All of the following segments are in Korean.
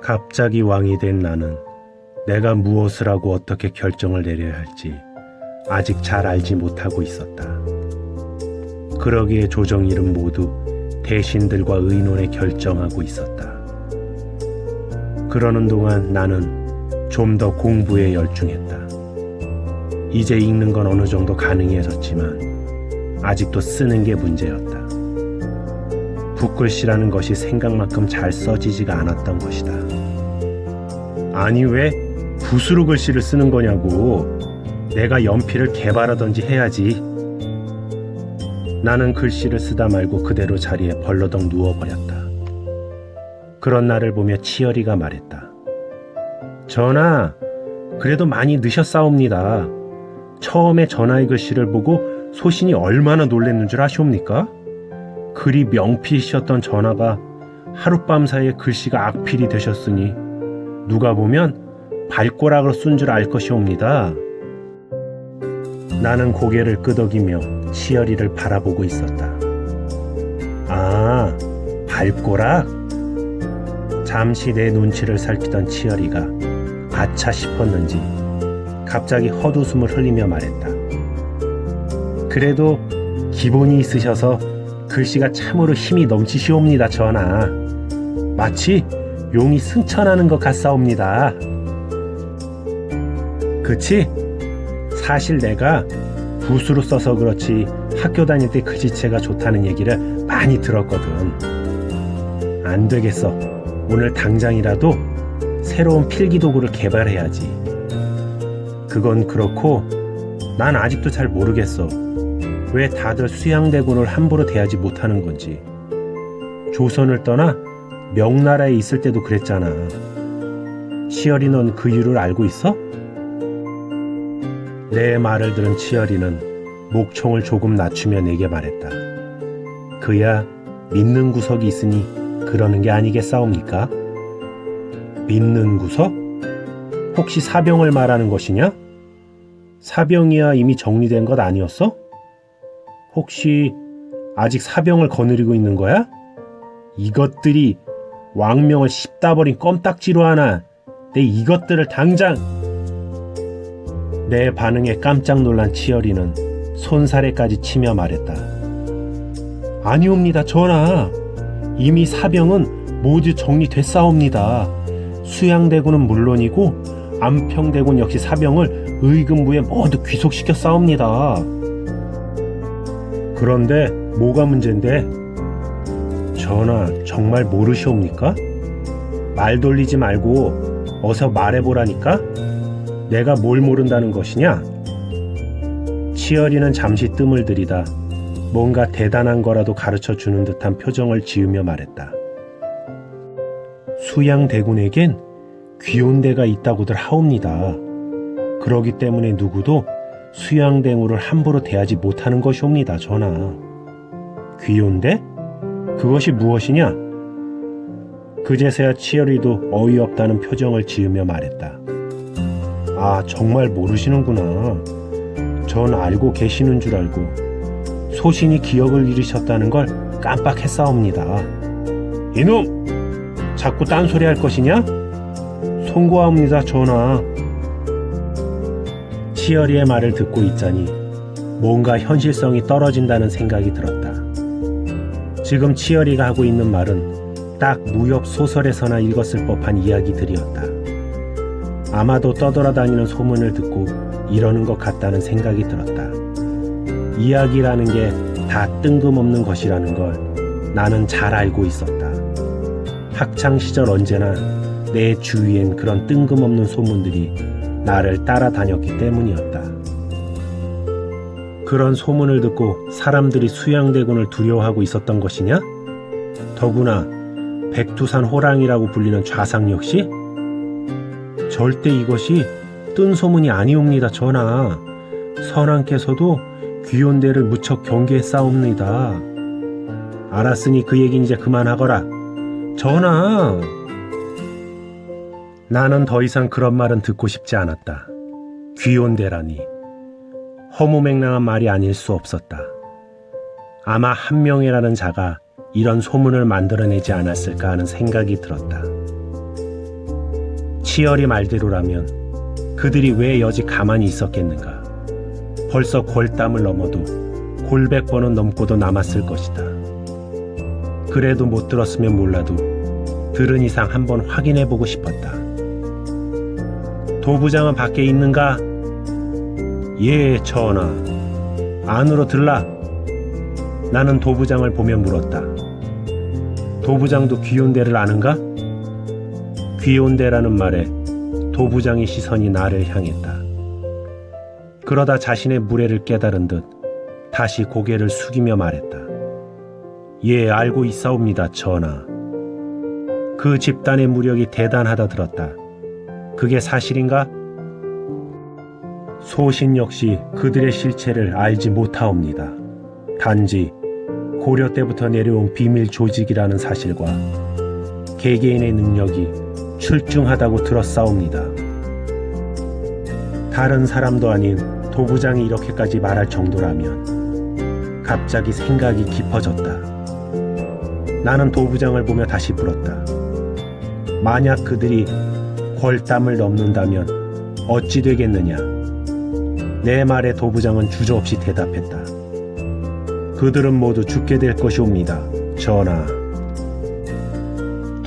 갑자기 왕이 된 나는 내가 무엇을 하고 어떻게 결정을 내려야 할지 아직 잘 알지 못하고 있었다. 그러기에 조정일은 모두 대신들과 의논해 결정하고 있었다. 그러는 동안 나는 좀 더 공부에 열중했다. 이제 읽는 건 어느 정도 가능해졌지만 아직도 쓰는 게 문제였다. 붓글씨라는 것이 생각만큼 잘 써지지가 않았던 것이다. 아니 왜 붓으로 글씨를 쓰는 거냐고. 내가 연필을 개발하던지 해야지. 나는 글씨를 쓰다 말고 그대로 자리에 벌러덩 누워버렸다. 그런 나를 보며 치열이가 말했다. 전하, 그래도 많이 늦었사옵니다. 처음에 전하의 글씨를 보고 소신이 얼마나 놀랬는 줄 아시옵니까? 그리 명필이셨던 전하가 하룻밤 사이에 글씨가 악필이 되셨으니 누가 보면 발꼬락으로 쓴 줄 알 것이옵니다. 나는 고개를 끄덕이며 치열이를 바라보고 있었다. 아, 발꼬락? 잠시 내 눈치를 살피던 치열이가 아차 싶었는지 갑자기 헛웃음을 흘리며 말했다. 그래도 기본이 있으셔서 글씨가 참으로 힘이 넘치시옵니다, 전하. 마치 용이 승천하는 것 같사옵니다. 그치? 사실 내가 붓으로 써서 그렇지 학교 다닐 때 글씨체가 좋다는 얘기를 많이 들었거든. 안 되겠어. 오늘 당장이라도 새로운 필기도구를 개발해야지. 그건 그렇고 난 아직도 잘 모르겠어. 왜 다들 수양대군을 함부로 대하지 못하는 건지. 조선을 떠나 명나라에 있을 때도 그랬잖아. 치열이 넌 그 이유를 알고 있어? 내 말을 들은 치열이는 목청을 조금 낮추며 내게 말했다. 그야 믿는 구석이 있으니 그러는 게 아니겠사옵니까? 믿는 구석? 혹시 사병을 말하는 것이냐? 사병이야 이미 정리된 것 아니었어? 혹시 아직 사병을 거느리고 있는 거야? 이것들이 왕명을 씹다 버린 껌딱지로 하나. 내 이것들을 당장. 내 반응에 깜짝 놀란 치열이는 손사래까지 치며 말했다. 아니옵니다, 전하. 이미 사병은 모두 정리됐사옵니다. 수양대군은 물론이고 안평대군 역시 사병을 의금부에 모두 귀속시켰사옵니다. 그런데 뭐가 문제인데? 전하, 정말 모르시옵니까? 말 돌리지 말고 어서 말해보라니까? 내가 뭘 모른다는 것이냐? 치열이는 잠시 뜸을 들이다 뭔가 대단한 거라도 가르쳐주는 듯한 표정을 지으며 말했다. 수양대군에겐 귀혼대가 있다고들 하옵니다. 그러기 때문에 누구도 수양대군을 함부로 대하지 못하는 것이옵니다, 전하. 귀혼대? 그것이 무엇이냐? 그제서야 치열이도 어이없다는 표정을 지으며 말했다. 아, 정말 모르시는구나. 전 알고 계시는 줄 알고 소신이 기억을 잃으셨다는 걸 깜빡했사옵니다. 이놈! 자꾸 딴소리 할 것이냐? 송구하옵니다, 전하. 치열이의 말을 듣고 있자니 뭔가 현실성이 떨어진다는 생각이 들었다. 지금 치열이가 하고 있는 말은 딱 무협 소설에서나 읽었을 법한 이야기들이었다. 아마도 떠돌아다니는 소문을 듣고 이러는 것 같다는 생각이 들었다. 이야기라는 게 다 뜬금없는 것이라는 걸 나는 잘 알고 있었다. 학창시절 언제나 내 주위엔 그런 뜬금없는 소문들이 나를 따라다녔기 때문이었다. 그런 소문을 듣고 사람들이 수양대군을 두려워하고 있었던 것이냐? 더구나 백두산 호랑이라고 불리는 좌상 역시? 절대 이것이 뜬 소문이 아니옵니다, 전하. 선왕께서도 귀혼대를 무척 경계했사옵니다. 알았으니 그 얘긴 이제 그만하거라. 전하! 나는 더 이상 그런 말은 듣고 싶지 않았다. 귀혼대라니. 허무맹랑한 말이 아닐 수 없었다. 아마 한 명이라는 자가 이런 소문을 만들어내지 않았을까 하는 생각이 들었다. 치열이 말대로라면 그들이 왜 여지 가만히 있었겠는가. 벌써 골담을 넘어도 골백 번은 넘고도 남았을 것이다. 그래도 못 들었으면 몰라도 들은 이상 한번 확인해보고 싶었다. 도부장은 밖에 있는가? 예, 전하. 안으로 들라. 나는 도부장을 보며 물었다. 도부장도 귀온대를 아는가? 귀온대라는 말에 도부장의 시선이 나를 향했다. 그러다 자신의 무례를 깨달은 듯 다시 고개를 숙이며 말했다. 예, 알고 있사옵니다, 전하. 그 집단의 무력이 대단하다 들었다. 그게 사실인가? 소신 역시 그들의 실체를 알지 못하옵니다. 단지 고려 때부터 내려온 비밀 조직이라는 사실과 개개인의 능력이 출중하다고 들었사옵니다. 다른 사람도 아닌 도부장이 이렇게까지 말할 정도라면 갑자기 생각이 깊어졌다. 나는 도부장을 보며 다시 물었다. 만약 그들이 골담을 넘는다면 어찌 되겠느냐? 내 말에 도부장은 주저없이 대답했다. 그들은 모두 죽게 될 것이옵니다, 전하.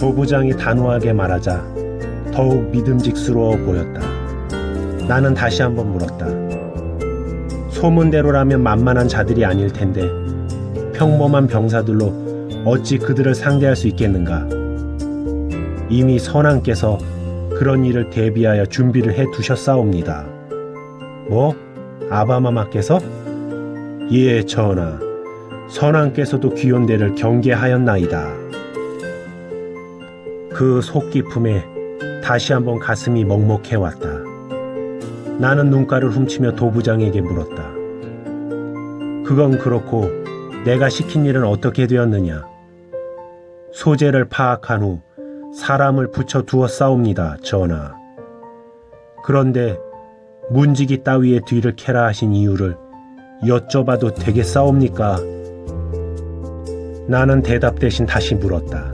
도부장이 단호하게 말하자 더욱 믿음직스러워 보였다. 나는 다시 한번 물었다. 소문대로라면 만만한 자들이 아닐 텐데 평범한 병사들로 어찌 그들을 상대할 수 있겠는가? 이미 선왕께서 그런 일을 대비하여 준비를 해 두셨사옵니다. 뭐? 아바마마께서? 예, 전하. 선왕께서도 귀온대를 경계하였나이다. 그 속깊음에 다시 한번 가슴이 먹먹해왔다. 나는 눈가를 훔치며 도부장에게 물었다. 그건 그렇고 내가 시킨 일은 어떻게 되었느냐? 소재를 파악한 후 사람을 붙여두었사옵니다, 전하. 그런데 문지기 따위의 뒤를 캐라 하신 이유를 여쭤봐도 되겠사옵니까? 나는 대답 대신 다시 물었다.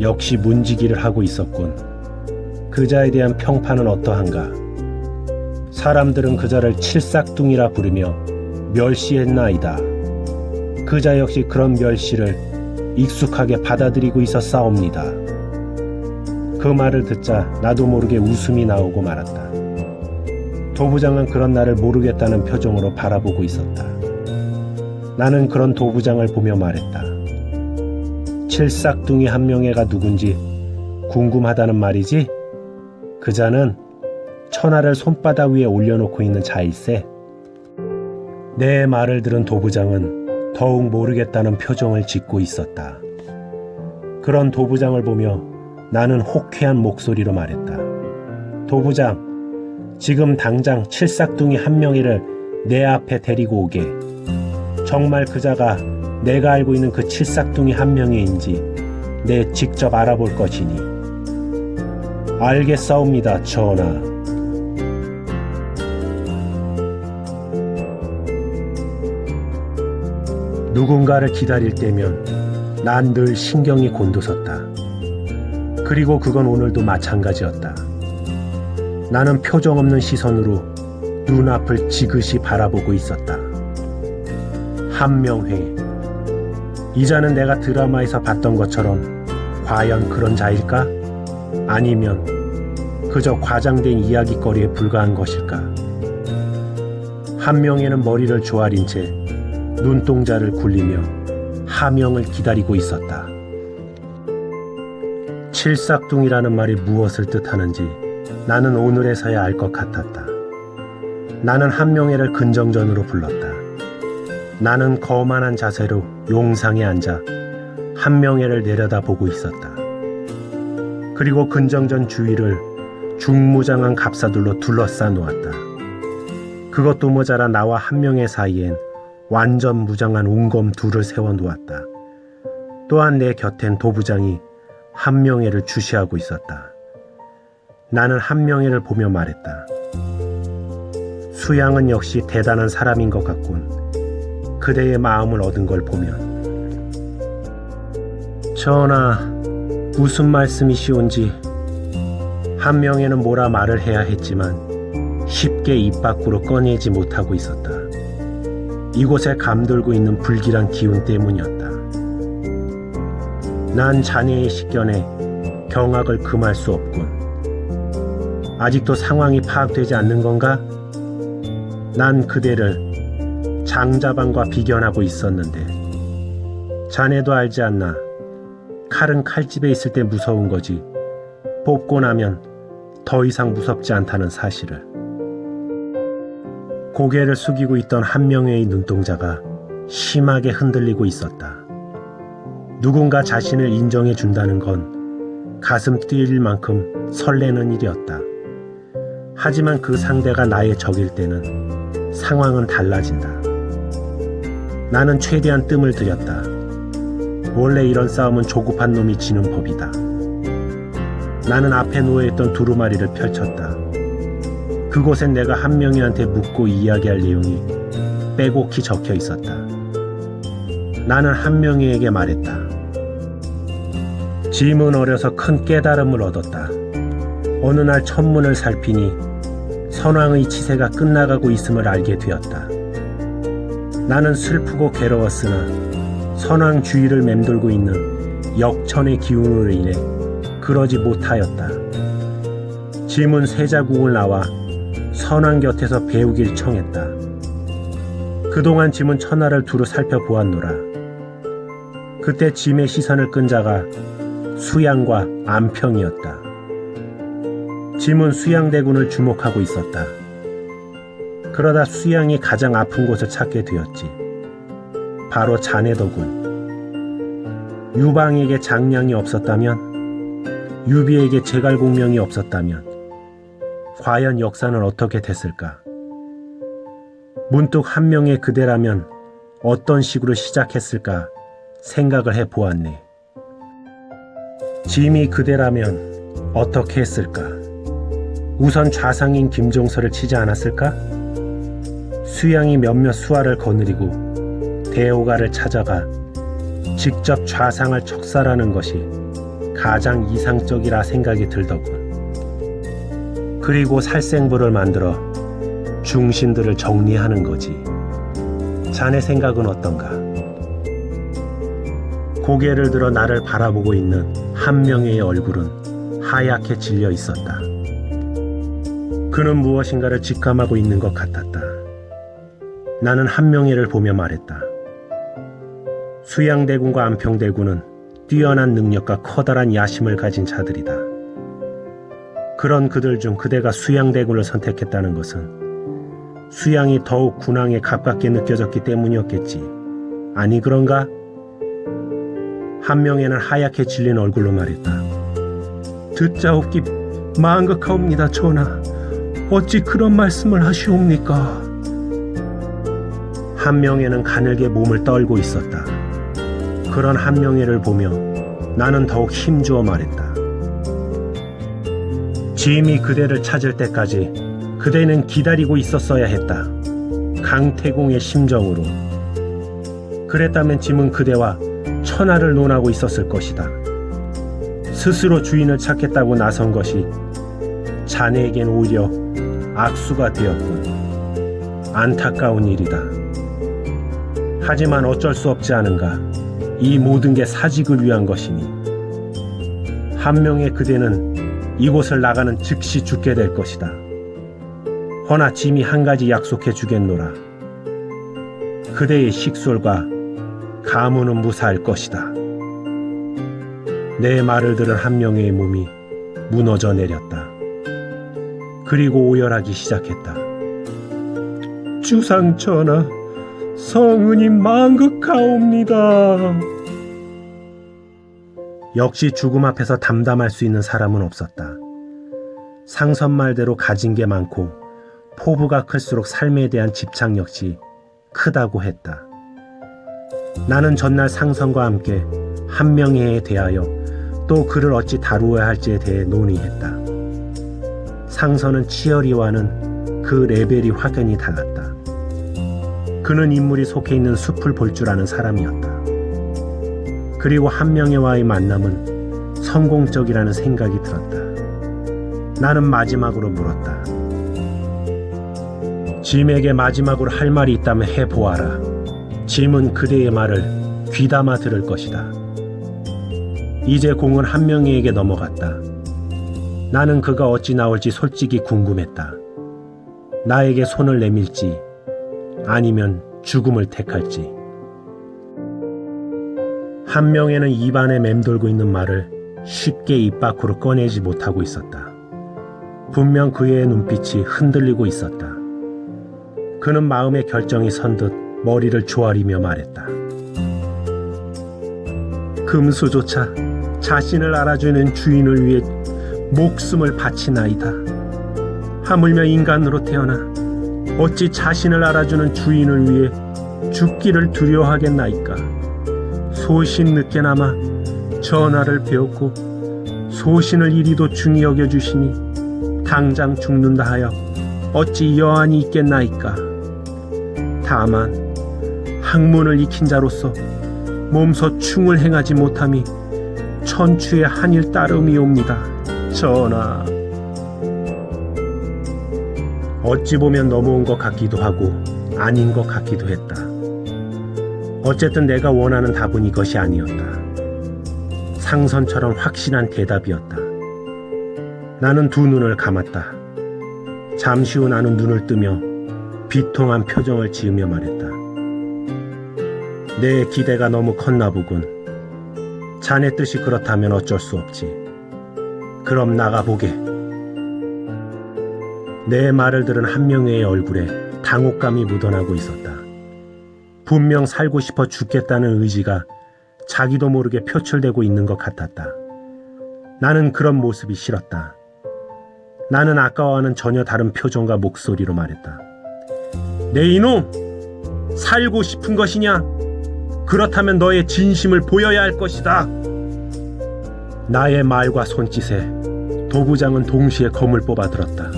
역시 문지기를 하고 있었군. 그자에 대한 평판은 어떠한가? 사람들은 그자를 칠삭둥이라 부르며 멸시했나이다. 그자 역시 그런 멸시를 익숙하게 받아들이고 있었사옵니다. 그 말을 듣자 나도 모르게 웃음이 나오고 말았다. 도부장은 그런 나를 모르겠다는 표정으로 바라보고 있었다. 나는 그런 도부장을 보며 말했다. 칠삭둥이 한 명애가 누군지 궁금하다는 말이지? 그자는 천하를 손바닥 위에 올려놓고 있는 자일세. 내 말을 들은 도부장은 더욱 모르겠다는 표정을 짓고 있었다. 그런 도부장을 보며 나는 호쾌한 목소리로 말했다. 도부장, 지금 당장 칠삭둥이 한 명이를 내 앞에 데리고 오게. 정말 그자가 내가 알고 있는 그 칠삭둥이 한 명인지 내 직접 알아볼 것이니. 알겠사옵니다, 전하. 누군가를 기다릴 때면 난 늘 신경이 곤두섰다. 그리고 그건 오늘도 마찬가지였다. 나는 표정 없는 시선으로 눈앞을 지그시 바라보고 있었다. 한명회. 이자는 내가 드라마에서 봤던 것처럼 과연 그런 자일까? 아니면 그저 과장된 이야기거리에 불과한 것일까? 한명회는 머리를 조아린 채 눈동자를 굴리며 하명을 기다리고 있었다. 칠삭둥이라는 말이 무엇을 뜻하는지 나는 오늘에서야 알 것 같았다. 나는 한명회를 근정전으로 불렀다. 나는 거만한 자세로 용상에 앉아 한명회를 내려다보고 있었다. 그리고 근정전 주위를 중무장한 갑사들로 둘러싸 놓았다. 그것도 모자라 나와 한명회 사이엔 완전 무장한 운검 둘을 세워 놓았다. 또한 내 곁엔 도부장이 한명회를 주시하고 있었다. 나는 한명회를 보며 말했다. 수양은 역시 대단한 사람인 것 같군. 그대의 마음을 얻은 걸 보면. 전하, 무슨 말씀이시온지. 한명에는 뭐라 말을 해야 했지만 쉽게 입 밖으로 꺼내지 못하고 있었다. 이곳에 감돌고 있는 불길한 기운 때문이었다. 난 자네의 식견에 경악을 금할 수 없군. 아직도 상황이 파악되지 않는 건가? 난 그대를 장자방과 비견하고 있었는데 자네도 알지 않나? 칼은 칼집에 있을 때 무서운 거지 뽑고 나면 더 이상 무섭지 않다는 사실을. 고개를 숙이고 있던 한명회의 눈동자가 심하게 흔들리고 있었다. 누군가 자신을 인정해 준다는 건 가슴 뛰일 만큼 설레는 일이었다. 하지만 그 상대가 나의 적일 때는 상황은 달라진다. 나는 최대한 뜸을 들였다. 원래 이런 싸움은 조급한 놈이 지는 법이다. 나는 앞에 누워있던 두루마리를 펼쳤다. 그곳엔 내가 한명희한테 묻고 이야기할 내용이 빼곡히 적혀 있었다. 나는 한명희에게 말했다. 짐은 어려서 큰 깨달음을 얻었다. 어느 날 천문을 살피니 선왕의 치세가 끝나가고 있음을 알게 되었다. 나는 슬프고 괴로웠으나 선왕 주위를 맴돌고 있는 역천의 기운으로 인해 그러지 못하였다. 짐은 쇠자국을 나와 선왕 곁에서 배우길 청했다. 그동안 짐은 천하를 두루 살펴보았노라. 그때 짐의 시선을 끈 자가 수양과 안평이었다. 짐은 수양대군을 주목하고 있었다. 그러다 수양이 가장 아픈 곳을 찾게 되었지. 바로 자네더군. 유방에게 장량이 없었다면, 유비에게 제갈공명이 없었다면 과연 역사는 어떻게 됐을까? 문득 한명의 그대라면 어떤 식으로 시작했을까 생각을 해보았네. 짐이 그대라면 어떻게 했을까? 우선 좌상인 김종서를 치지 않았을까? 수양이 몇몇 수하를 거느리고 대호가를 찾아가 직접 좌상을 척살하는 것이 가장 이상적이라 생각이 들더군. 그리고 살생부를 만들어 중신들을 정리하는 거지. 자네 생각은 어떤가? 고개를 들어 나를 바라보고 있는 한명의 얼굴은 하얗게 질려 있었다. 그는 무엇인가를 직감하고 있는 것 같았다. 나는 한명회를 보며 말했다. 수양대군과 안평대군은 뛰어난 능력과 커다란 야심을 가진 자들이다. 그런 그들 중 그대가 수양대군을 선택했다는 것은 수양이 더욱 군왕에 가깝게 느껴졌기 때문이었겠지. 아니 그런가? 한명회는 하얗게 질린 얼굴로 말했다. 듣자옵기 망극하옵니다 전하. 어찌 그런 말씀을 하시옵니까? 한명회는 가늘게 몸을 떨고 있었다. 그런 한명회를 보며 나는 더욱 힘주어 말했다. 짐이 그대를 찾을 때까지 그대는 기다리고 있었어야 했다. 강태공의 심정으로. 그랬다면 짐은 그대와 천하를 논하고 있었을 것이다. 스스로 주인을 찾겠다고 나선 것이 자네에겐 오히려 악수가 되었군. 안타까운 일이다. 하지만 어쩔 수 없지 않은가. 이 모든 게 사직을 위한 것이니. 한명의 그대는 이곳을 나가는 즉시 죽게 될 것이다. 허나 짐이 한 가지 약속해 주겠노라. 그대의 식솔과 가문은 무사할 것이다. 내 말을 들은 한명의 몸이 무너져 내렸다. 그리고 오열하기 시작했다. 주상 전하, 성은이 망극하옵니다. 역시 죽음 앞에서 담담할 수 있는 사람은 없었다. 상선 말대로 가진 게 많고 포부가 클수록 삶에 대한 집착 역시 크다고 했다. 나는 전날 상선과 함께 한명회에 대하여 또 그를 어찌 다루어야 할지에 대해 논의했다. 상선은 치열이와는 그 레벨이 확연히 달랐다. 그는 인물이 속해 있는 숲을 볼 줄 아는 사람이었다. 그리고 한명회와의 만남은 성공적이라는 생각이 들었다. 나는 마지막으로 물었다. 짐에게 마지막으로 할 말이 있다면 해보아라. 짐은 그대의 말을 귀담아 들을 것이다. 이제 공은 한명희에게 넘어갔다. 나는 그가 어찌 나올지 솔직히 궁금했다. 나에게 손을 내밀지 아니면 죽음을 택할지. 한명희는 입안에 맴돌고 있는 말을 쉽게 입 밖으로 꺼내지 못하고 있었다. 분명 그의 눈빛이 흔들리고 있었다. 그는 마음의 결정이 선 듯 머리를 조아리며 말했다. 금수조차 자신을 알아주는 주인을 위해 목숨을 바치나이다. 하물며 인간으로 태어나 어찌 자신을 알아주는 주인을 위해 죽기를 두려워하겠나이까. 소신 늦게나마 전하를 배웠고 소신을 이리도 중히 여겨주시니 당장 죽는다 하여 어찌 여한이 있겠나이까. 다만 학문을 익힌 자로서 몸소 충을 행하지 못함이 천추의 한일 따름이옵니다. 전하. 어찌 보면 넘어온 것 같기도 하고 아닌 것 같기도 했다. 어쨌든 내가 원하는 답은 이것이 아니었다. 상선처럼 확실한 대답이었다. 나는 두 눈을 감았다. 잠시 후 나는 눈을 뜨며 비통한 표정을 지으며 말했다. 내 기대가 너무 컸나 보군. 자네 뜻이 그렇다면 어쩔 수 없지. 그럼 나가보게. 내 말을 들은 한명희의 얼굴에 당혹감이 묻어나고 있었다. 분명 살고 싶어 죽겠다는 의지가 자기도 모르게 표출되고 있는 것 같았다. 나는 그런 모습이 싫었다. 나는 아까와는 전혀 다른 표정과 목소리로 말했다. 내 이놈! 살고 싶은 것이냐? 그렇다면 너의 진심을 보여야 할 것이다. 나의 말과 손짓에 도부장은 동시에 검을 뽑아 들었다.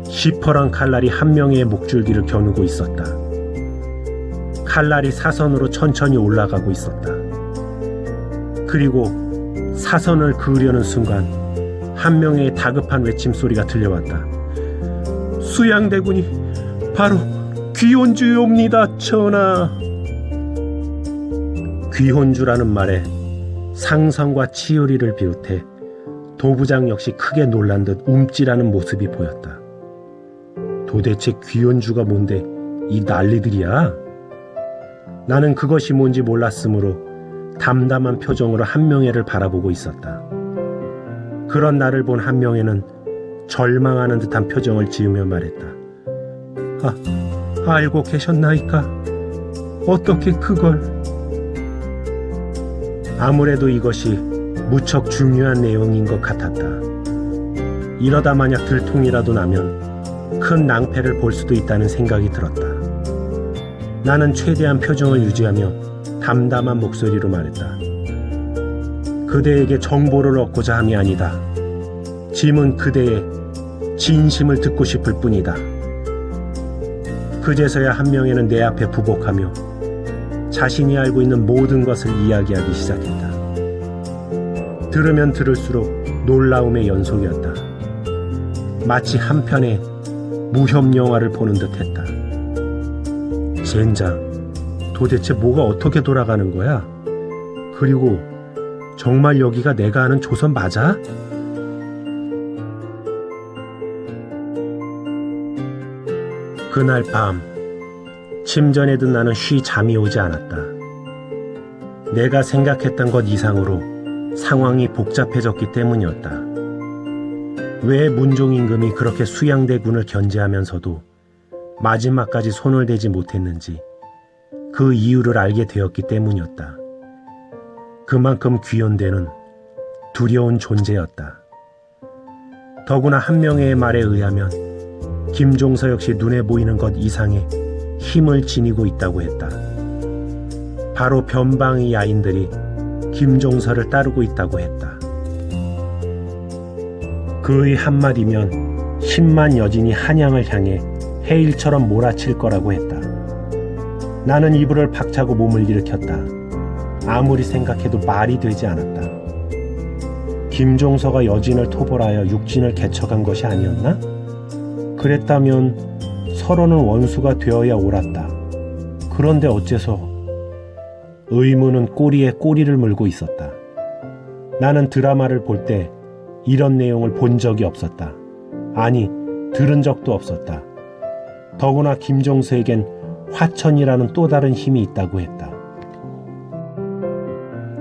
시퍼런 칼날이 한명희의 목줄기를 겨누고 있었다. 칼날이 사선으로 천천히 올라가고 있었다. 그리고 사선을 그으려는 순간 한명희의 다급한 외침소리가 들려왔다. 수양대군이 바로 귀혼주옵니다, 전하. 귀혼주라는 말에 상선과 치유리를 비롯해 도부장 역시 크게 놀란 듯 움찔하는 모습이 보였다. 도대체 귀혼주가 뭔데 이 난리들이야? 나는 그것이 뭔지 몰랐으므로 담담한 표정으로 한명희를 바라보고 있었다. 그런 나를 본 한명희는 절망하는 듯한 표정을 지으며 말했다. 알고 계셨나이까? 어떻게 그걸? 아무래도 이것이 무척 중요한 내용인 것 같았다. 이러다 만약 들통이라도 나면 큰 낭패를 볼 수도 있다는 생각이 들었다. 나는 최대한 표정을 유지하며 담담한 목소리로 말했다. 그대에게 정보를 얻고자 함이 아니다. 짐은 그대의 진심을 듣고 싶을 뿐이다. 그제서야 한명희는 내 앞에 부복하며 자신이 알고 있는 모든 것을 이야기하기 시작했다. 들으면 들을수록 놀라움의 연속이었다. 마치 한 편의 무협 영화를 보는 듯했다. 젠장, 도대체 뭐가 어떻게 돌아가는 거야? 그리고 정말 여기가 내가 아는 조선 맞아? 그날 밤 침전에 든 나는 쉬 잠이 오지 않았다. 내가 생각했던 것 이상으로 상황이 복잡해졌기 때문이었다. 왜 문종 임금이 그렇게 수양대군을 견제하면서도 마지막까지 손을 대지 못했는지 그 이유를 알게 되었기 때문이었다. 그만큼 귀연대는 두려운 존재였다. 더구나 한명희의 말에 의하면 김종서 역시 눈에 보이는 것 이상의 힘을 지니고 있다고 했다. 바로 변방의 야인들이 김종서를 따르고 있다고 했다. 그의 한마디면 10만 여진이 한양을 향해 해일처럼 몰아칠 거라고 했다. 나는 이불을 박차고 몸을 일으켰다. 아무리 생각해도 말이 되지 않았다. 김종서가 여진을 토벌하여 육진을 개척한 것이 아니었나? 그랬다면 서로는 원수가 되어야 옳았다. 그런데 어째서? 의문은 꼬리에 꼬리를 물고 있었다. 나는 드라마를 볼 때 이런 내용을 본 적이 없었다. 아니, 들은 적도 없었다. 더구나 김종서에겐 화천이라는 또 다른 힘이 있다고 했다.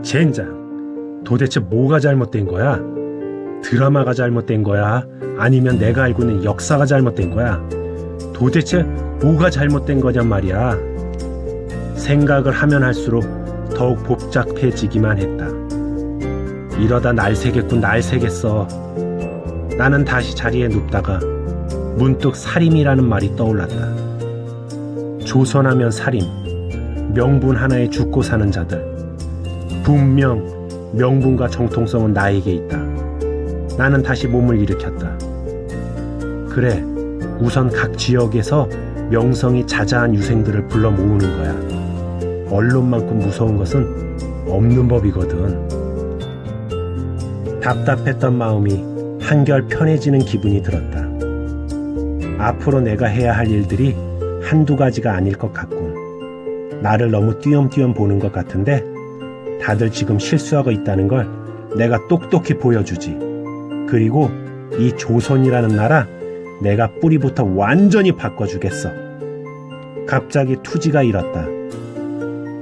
젠장, 도대체 뭐가 잘못된 거야? 드라마가 잘못된 거야? 아니면 내가 알고 있는 역사가 잘못된 거야? 도대체 뭐가 잘못된 거냔 말이야. 생각을 하면 할수록 더욱 복잡해지기만 했다. 이러다 날 새겠군, 날 새겠어. 나는 다시 자리에 눕다가 문득 살인이라는 말이 떠올랐다. 조선하면 살인, 명분 하나에 죽고 사는 자들. 분명 명분과 정통성은 나에게 있다. 나는 다시 몸을 일으켰다. 그래, 우선 각 지역에서 명성이 자자한 유생들을 불러 모으는 거야. 언론만큼 무서운 것은 없는 법이거든. 답답했던 마음이 한결 편해지는 기분이 들었다. 앞으로 내가 해야 할 일들이 한두 가지가 아닐 것 같군. 나를 너무 띄엄띄엄 보는 것 같은데 다들 지금 실수하고 있다는 걸 내가 똑똑히 보여주지. 그리고 이 조선이라는 나라 내가 뿌리부터 완전히 바꿔주겠어. 갑자기 투지가 일었다.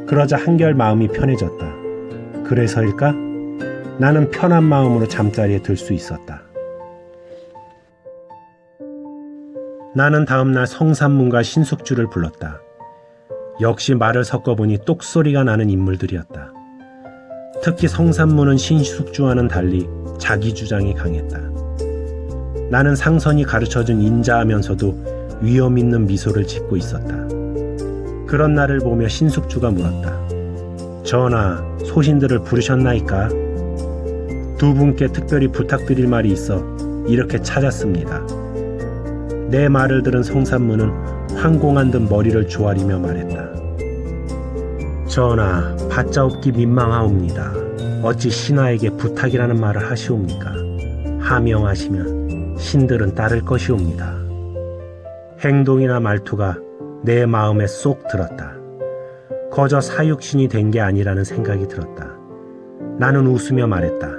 그러자 한결 마음이 편해졌다. 그래서일까? 나는 편한 마음으로 잠자리에 들 수 있었다. 나는 다음날 성산문과 신숙주를 불렀다. 역시 말을 섞어보니 똑소리가 나는 인물들이었다. 특히 성산문은 신숙주와는 달리 자기 주장이 강했다. 나는 상선이 가르쳐준 인자하면서도 위험 있는 미소를 짓고 있었다. 그런 나를 보며 신숙주가 물었다. 전하, 소신들을 부르셨나이까? 두 분께 특별히 부탁드릴 말이 있어 이렇게 찾았습니다. 내 말을 들은 성산문은 황공한 듯 머리를 조아리며 말했다. 전하, 받자옵기 민망하옵니다. 어찌 신하에게 부탁이라는 말을 하시옵니까? 하명하시면 신들은 따를 것이옵니다. 행동이나 말투가 내 마음에 쏙 들었다. 거저 사육신이 된 게 아니라는 생각이 들었다. 나는 웃으며 말했다.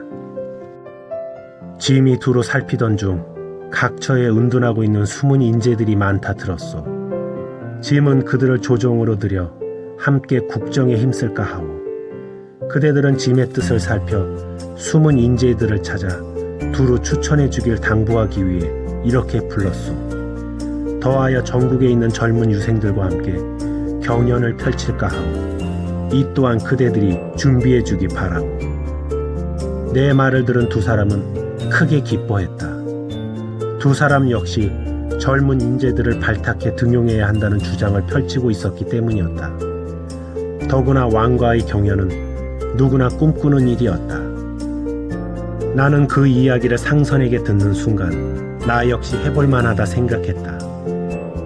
짐이 두루 살피던 중 각처에 은둔하고 있는 숨은 인재들이 많다 들었소. 짐은 그들을 조종으로 들여 함께 국정에 힘쓸까 하오. 그대들은 짐의 뜻을 살펴 숨은 인재들을 찾아 두루 추천해 주길 당부하기 위해 이렇게 불렀소. 더하여 전국에 있는 젊은 유생들과 함께 경연을 펼칠까 하오. 이 또한 그대들이 준비해 주기 바라오. 내 말을 들은 두 사람은 크게 기뻐했다. 두 사람 역시 젊은 인재들을 발탁해 등용해야 한다는 주장을 펼치고 있었기 때문이었다. 더구나 왕과의 경연은 누구나 꿈꾸는 일이었다. 나는 그 이야기를 상선에게 듣는 순간 나 역시 해볼 만하다 생각했다.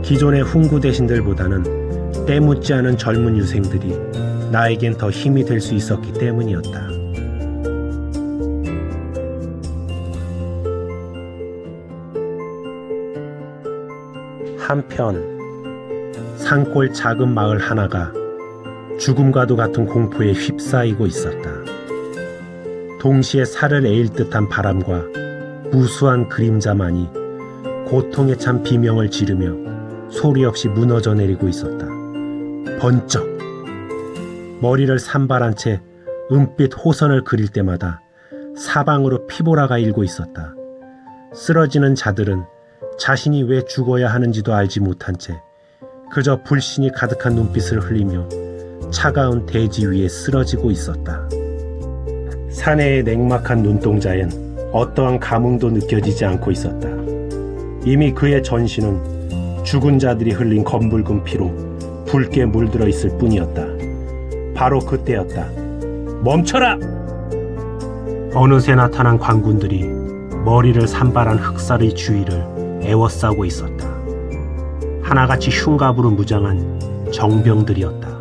기존의 훈구 대신들보다는 때묻지 않은 젊은 유생들이 나에겐 더 힘이 될 수 있었기 때문이었다. 한편 산골 작은 마을 하나가 죽음과도 같은 공포에 휩싸이고 있었다. 동시에 살을 에일 듯한 바람과 무수한 그림자만이 고통에 찬 비명을 지르며 소리 없이 무너져 내리고 있었다. 번쩍! 머리를 산발한 채 은빛 호선을 그릴 때마다 사방으로 피보라가 일고 있었다. 쓰러지는 자들은 자신이 왜 죽어야 하는지도 알지 못한 채 그저 불신이 가득한 눈빛을 흘리며 차가운 대지 위에 쓰러지고 있었다. 사내의 냉막한 눈동자엔 어떠한 감흥도 느껴지지 않고 있었다. 이미 그의 전신은 죽은 자들이 흘린 검붉은 피로 붉게 물들어 있을 뿐이었다. 바로 그때였다. 멈춰라! 어느새 나타난 관군들이 머리를 산발한 흑살의 주위를 에워싸고 있었다. 하나같이 흉갑으로 무장한 정병들이었다.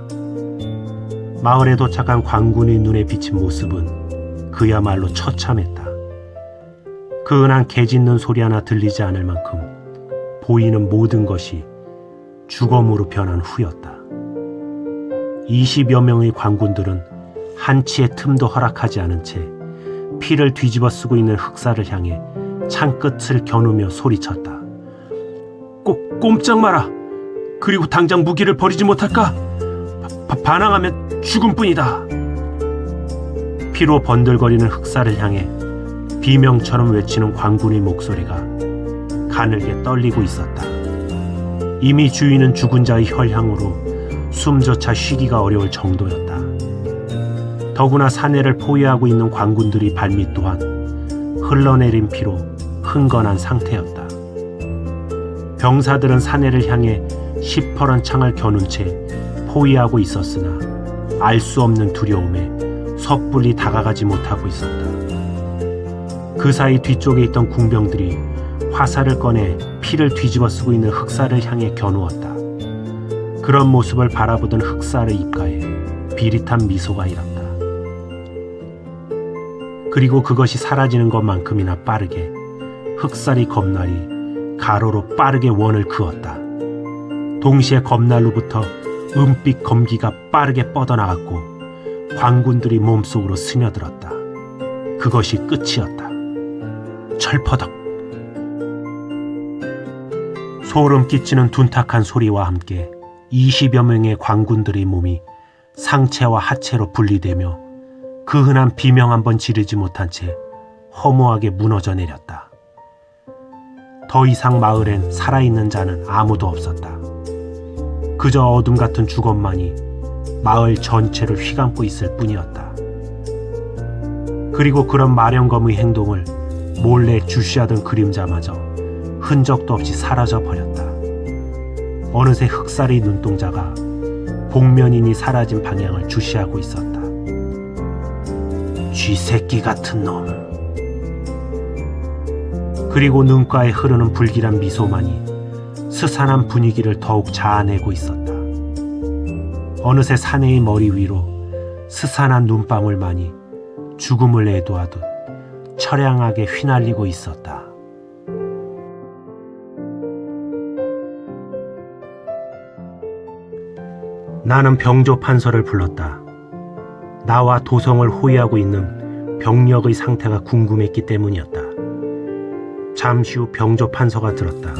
마을에 도착한 관군의 눈에 비친 모습은 그야말로 처참했다. 그 흔한 개 짖는 소리 하나 들리지 않을 만큼 보이는 모든 것이 죽음으로 변한 후였다. 20여 명의 관군들은 한치의 틈도 허락하지 않은 채 피를 뒤집어 쓰고 있는 흑사를 향해 창끝을 겨누며 소리쳤다. 꼼짝 마라! 그리고 당장 무기를 버리지 못할까? 반항하면 죽음뿐이다. 피로 번들거리는 흑사를 향해 비명처럼 외치는 관군의 목소리가 가늘게 떨리고 있었다. 이미 주인은 죽은 자의 혈향으로 숨조차 쉬기가 어려울 정도였다. 더구나 사내를 포위하고 있는 관군들의 발밑 또한 흘러내린 피로 흥건한 상태였다. 병사들은 사내를 향해 시퍼런 창을 겨눈 채 포위하고 있었으나 알 수 없는 두려움에 섣불리 다가가지 못하고 있었다. 그 사이 뒤쪽에 있던 궁병들이 화살을 꺼내 피를 뒤집어 쓰고 있는 흑사를 향해 겨누었다. 그런 모습을 바라보던 흑사의 입가에 비릿한 미소가 일었다. 그리고 그것이 사라지는 것만큼이나 빠르게 흑살이 겁날이 가로로 빠르게 원을 그었다. 동시에 겁날로부터 은빛 검기가 빠르게 뻗어나갔고 관군들이 몸속으로 스며들었다. 그것이 끝이었다. 철퍼덕. 소름 끼치는 둔탁한 소리와 함께 20여 명의 관군들의 몸이 상체와 하체로 분리되며 그 흔한 비명 한 번 지르지 못한 채 허무하게 무너져 내렸다. 더 이상 마을엔 살아있는 자는 아무도 없었다. 그저 어둠 같은 주검만이 마을 전체를 휘감고 있을 뿐이었다. 그리고 그런 마령검의 행동을 몰래 주시하던 그림자마저 흔적도 없이 사라져 버렸다. 어느새 흑살의 눈동자가 복면인이 사라진 방향을 주시하고 있었다. 쥐새끼 같은 놈. 그리고 눈가에 흐르는 불길한 미소만이 스산한 분위기를 더욱 자아내고 있었다. 어느새 사내의 머리 위로 스산한 눈방울만이 죽음을 애도하듯 처량하게 휘날리고 있었다. 나는 병조 판서를 불렀다. 나와 도성을 호위하고 있는 병력의 상태가 궁금했기 때문이었다. 잠시 후 병조 판서가 들었다.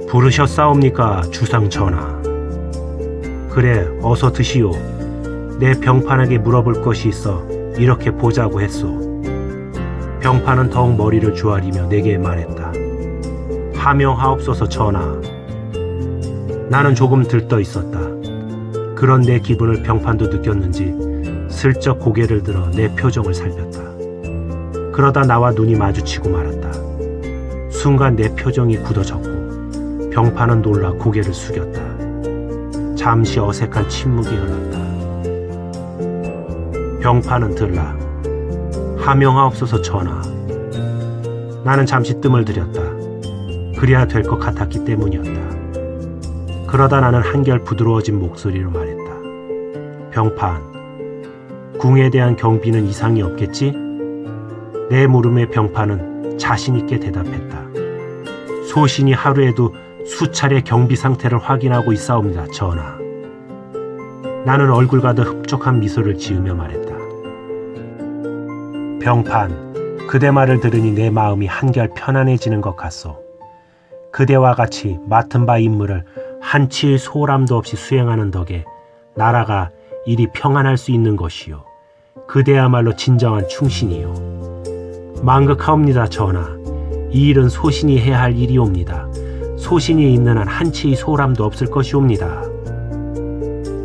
부르셨사옵니까, 주상 전하? 그래, 어서 드시오. 내 병판에게 물어볼 것이 있어 이렇게 보자고 했소. 병판은 더욱 머리를 조아리며 내게 말했다. 하명하옵소서 전하. 나는 조금 들떠 있었다. 그런 내 기분을 병판도 느꼈는지 슬쩍 고개를 들어 내 표정을 살폈다. 그러다 나와 눈이 마주치고 말았다. 순간 내 표정이 굳어졌고 병판은 놀라 고개를 숙였다. 잠시 어색한 침묵이 흘렀다. 병판은 들라. 하명하옵소서 전하. 나는 잠시 뜸을 들였다. 그래야 될 것 같았기 때문이었다. 그러다 나는 한결 부드러워진 목소리로 말했다. 병판, 궁에 대한 경비는 이상이 없겠지? 내 물음에 병판은 자신있게 대답했다. 소신이 하루에도 수차례 경비 상태를 확인하고 있사옵니다, 전하. 나는 얼굴 가득 흡족한 미소를 지으며 말했다. 병판, 그대 말을 들으니 내 마음이 한결 편안해지는 것 같소. 그대와 같이 맡은 바 임무를 한치의 소홀함도 없이 수행하는 덕에 나라가 이리 평안할 수 있는 것이요. 그대야말로 진정한 충신이요. 망극하옵니다, 전하. 이 일은 소신이 해야 할 일이옵니다. 소신이 있는 한 한치의 소홀함도 없을 것이옵니다.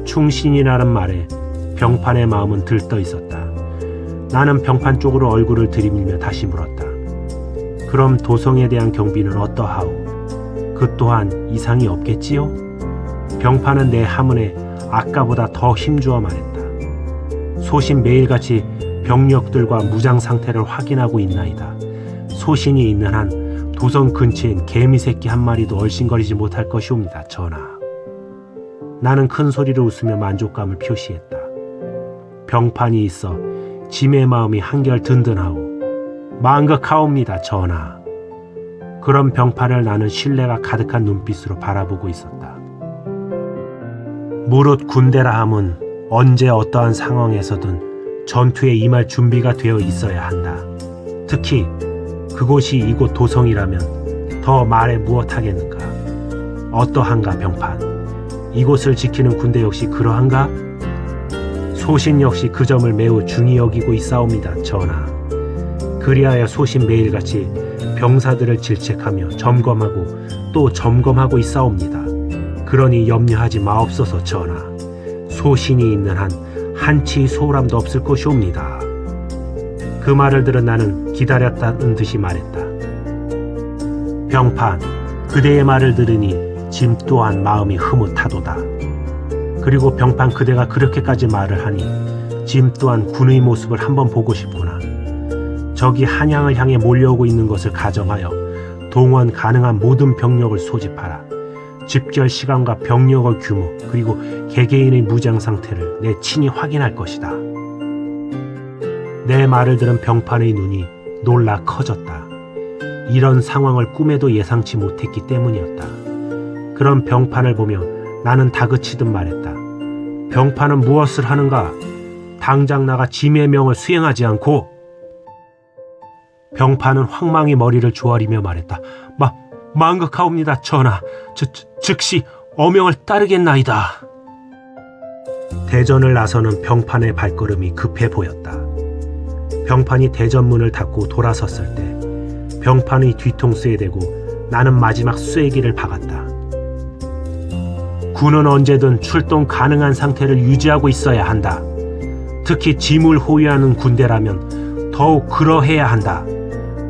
충신이라는 말에 병판의 마음은 들떠 있었다. 나는 병판 쪽으로 얼굴을 들이밀며 다시 물었다. 그럼 도성에 대한 경비는 어떠하오? 그 또한 이상이 없겠지요? 병판은 내 하문에 아까보다 더 힘주어 말했다. 소신 매일같이 병력들과 무장 상태를 확인하고 있나이다. 소신이 있는 한 도성 근처엔 개미새끼 한 마리도 얼씬거리지 못할 것이옵니다, 전하. 나는 큰 소리로 웃으며 만족감을 표시했다. 병판이 있어 짐의 마음이 한결 든든하오. 망극하옵니다, 전하. 그런 병판을 나는 신뢰가 가득한 눈빛으로 바라보고 있었다. 무릇 군대라 함은 언제 어떠한 상황에서든 전투에 임할 준비가 되어 있어야 한다. 특히 그곳이 이곳 도성이라면 더 말해 무엇하겠는가. 어떠한가 병판. 이곳을 지키는 군대 역시 그러한가? 소신 역시 그 점을 매우 중히 여기고 있사옵니다, 전하. 그리하여 소신 매일같이 병사들을 질책하며 점검하고 또 점검하고 있사옵니다. 그러니 염려하지 마옵소서, 전하. 소신이 있는 한 한치 소홀함도 없을 것이옵니다. 그 말을 들은 나는 기다렸다는 듯이 말했다. 병판, 그대의 말을 들으니 짐 또한 마음이 흐뭇하도다. 그리고 병판 그대가 그렇게까지 말을 하니 짐 또한 군의 모습을 한번 보고 싶구나. 적이 한양을 향해 몰려오고 있는 것을 가정하여 동원 가능한 모든 병력을 소집하라. 집결 시간과 병력의 규모 그리고 개개인의 무장 상태를 내 친히 확인할 것이다. 내 말을 들은 병판의 눈이 놀라 커졌다. 이런 상황을 꿈에도 예상치 못했기 때문이었다. 그런 병판을 보며 나는 다그치듯 말했다. 병판은 무엇을 하는가? 당장 나가 짐의 명을 수행하지 않고. 병판은 황망히 머리를 조아리며 말했다. 망극하옵니다, 전하. 즉시 어명을 따르겠나이다. 대전을 나서는 병판의 발걸음이 급해 보였다. 병판이 대전문을 닫고 돌아섰을 때 병판의 뒤통수에 대고 나는 마지막 쐐기를 박았다. 군은 언제든 출동 가능한 상태를 유지하고 있어야 한다. 특히 짐을 호위하는 군대라면 더욱 그러해야 한다.